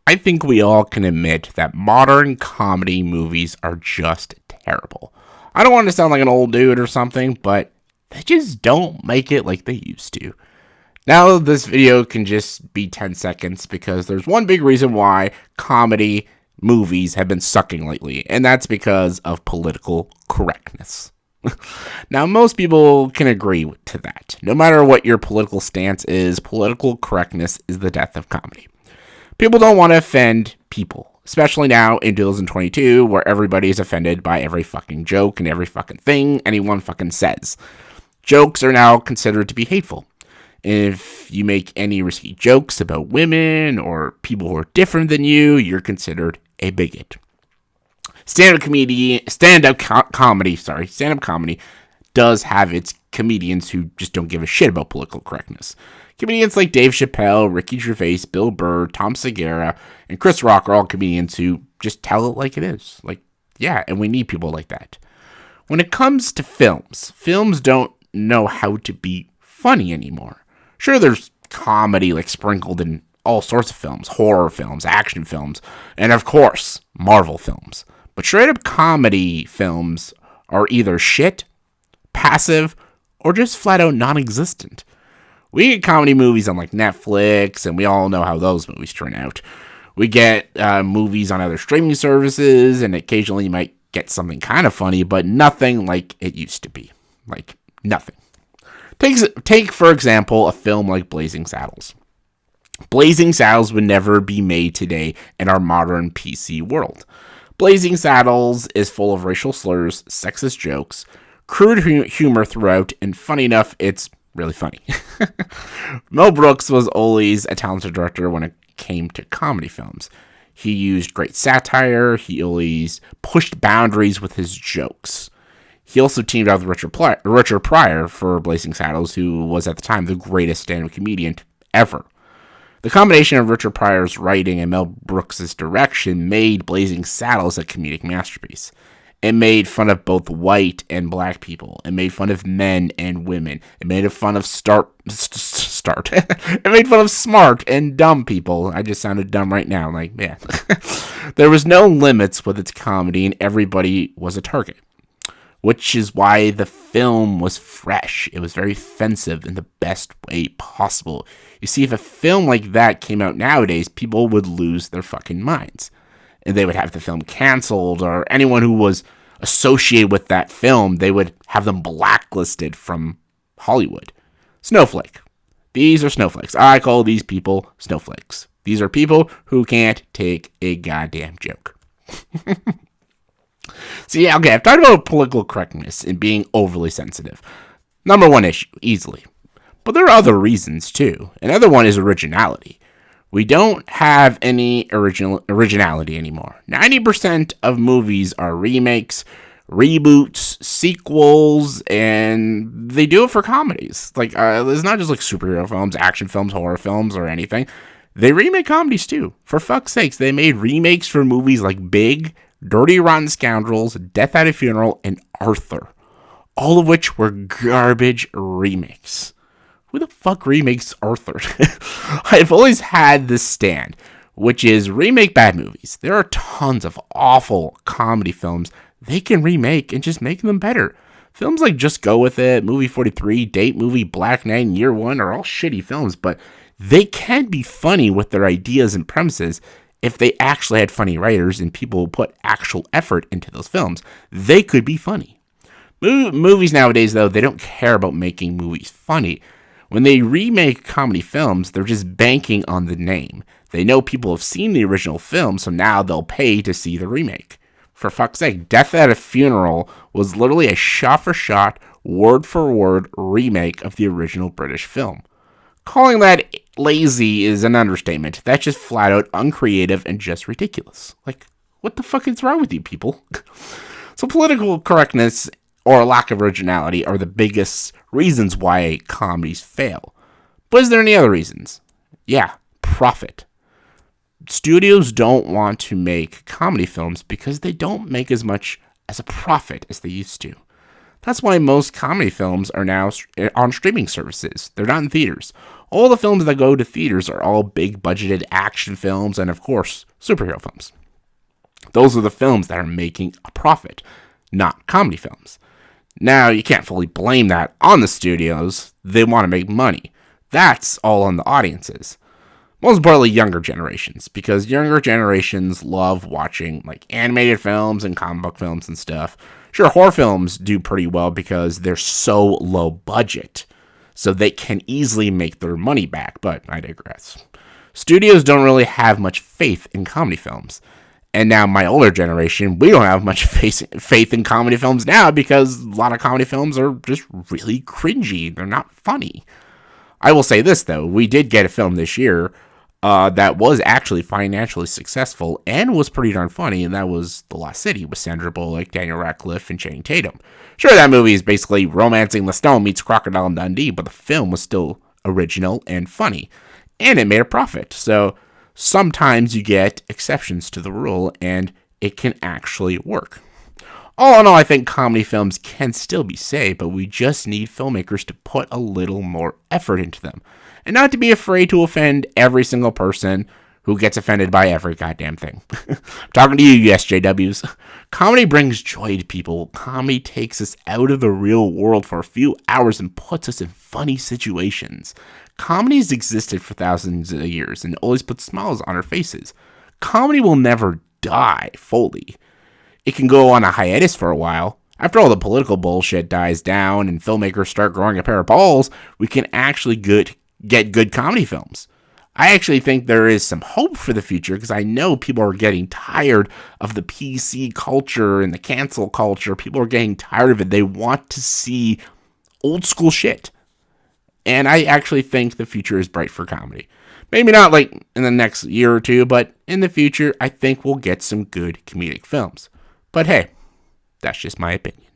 I think we all can admit that modern comedy movies are just terrible. I don't want to sound like an old dude or something, but they just don't make it like they used to. Now, this video can just be 10 seconds because there's one big reason why comedy movies have been sucking lately, and that's because of political correctness. Now, most people can agree to that. No matter what your political stance is, political correctness is the death of comedy. People don't want to offend people, especially now in 2022, where everybody is offended by every fucking joke and every fucking thing anyone fucking says. Jokes are now considered to be hateful. If you make any risky jokes about women or people who are different than you, you're considered a bigot. Stand-up comedy does have its comedians who just don't give a shit about political correctness. Comedians like Dave Chappelle, Ricky Gervais, Bill Burr, Tom Segura, and Chris Rock are all comedians who just tell it like it is. Like, yeah, and we need people like that. When it comes to films don't know how to be funny anymore. Sure, there's comedy like sprinkled in all sorts of films, horror films, action films, and of course, Marvel films. But straight up comedy films are either shit, passive, or just flat out non-existent. We get comedy movies on like Netflix, and we all know how those movies turn out. We get movies on other streaming services, and occasionally you might get something kind of funny, but nothing like it used to be. Like, nothing. Take, for example, a film like Blazing Saddles. Blazing Saddles would never be made today in our modern PC world. Blazing Saddles is full of racial slurs, sexist jokes, crude humor throughout, and funny enough, it's really funny. Mel Brooks was always a talented director when it came to comedy films. He used great satire, he always pushed boundaries with his jokes. He also teamed up with Richard Pryor for Blazing Saddles, who was at the time the greatest stand-up comedian ever. The combination of Richard Pryor's writing and Mel Brooks' direction made Blazing Saddles a comedic masterpiece. It made fun of both white and black people. It made fun of men and women. It made fun of It made fun of smart and dumb people. I just sounded dumb right now. Like, yeah. There was no limits with its comedy, and everybody was a target. Which is why the film was fresh. It was very offensive in the best way possible. You see, if a film like that came out nowadays, people would lose their fucking minds. And they would have the film canceled, or anyone who was associated with that film, they would have them blacklisted from Hollywood. Snowflake. These are snowflakes. I call these people snowflakes. These are people who can't take a goddamn joke. So yeah, okay, I've talked about political correctness and being overly sensitive. Number one issue, easily. But there are other reasons too. Another one is originality. We don't have any originality anymore. 90% of movies are remakes, reboots, sequels, and they do it for comedies. Like, it's not just like superhero films, action films, horror films, or anything. They remake comedies too. For fuck's sakes, they made remakes for movies like Big, Dirty Rotten Scoundrels, Death at a Funeral, and Arthur. All of which were garbage remakes. Who the fuck remakes Arthur? I've always had this stand, which is remake bad movies. There are tons of awful comedy films they can remake and just make them better. Films like Just Go With It, Movie 43, Date Movie, Black Knight, and Year One are all shitty films, but they can be funny with their ideas and premises. If they actually had funny writers and people who put actual effort into those films, they could be funny. Movies nowadays, though, they don't care about making movies funny. When they remake comedy films, they're just banking on the name. They know people have seen the original film, so now they'll pay to see the remake. For fuck's sake, Death at a Funeral was literally a shot-for-shot, word-for-word remake of the original British film. Calling that lazy is an understatement. That's just flat out uncreative and just ridiculous. Like, what the fuck is wrong with you people? So political correctness or lack of originality are the biggest reasons why comedies fail. But is there any other reasons? Yeah, profit. Studios don't want to make comedy films because they don't make as much as a profit as they used to. That's why most comedy films are now on streaming services. They're not in theaters. All the films that go to theaters are all big budgeted action films and, of course, superhero films. Those are the films that are making a profit, not comedy films. Now, you can't fully blame that on the studios. They want to make money. That's all on the audiences. Most importantly, younger generations, because younger generations love watching like animated films and comic book films and stuff. Sure, horror films do pretty well because they're so low budget, so they can easily make their money back, but I digress. Studios don't really have much faith in comedy films. And now my older generation, we don't have much faith in comedy films now because a lot of comedy films are just really cringy. They're not funny. I will say this, though. We did get a film this year that was actually financially successful and was pretty darn funny, and that was The Lost City with Sandra Bullock, Daniel Radcliffe, and Channing Tatum. Sure, that movie is basically Romancing the Stone meets Crocodile Dundee, but the film was still original and funny, and it made a profit. So sometimes you get exceptions to the rule, and it can actually work. All in all, I think comedy films can still be saved, but we just need filmmakers to put a little more effort into them. And not to be afraid to offend every single person who gets offended by every goddamn thing. I'm talking to you, SJWs. Comedy brings joy to people. Comedy takes us out of the real world for a few hours and puts us in funny situations. Comedy has existed for thousands of years and always puts smiles on our faces. Comedy will never die fully. It can go on a hiatus for a while. After all the political bullshit dies down and filmmakers start growing a pair of balls, we can actually get good comedy films. I actually think there is some hope for the future because I know people are getting tired of the PC culture and the cancel culture. People are getting tired of it. They want to see old school shit. And I actually think the future is bright for comedy. Maybe not like in the next year or two, but in the future, I think we'll get some good comedic films. But hey, that's just my opinion.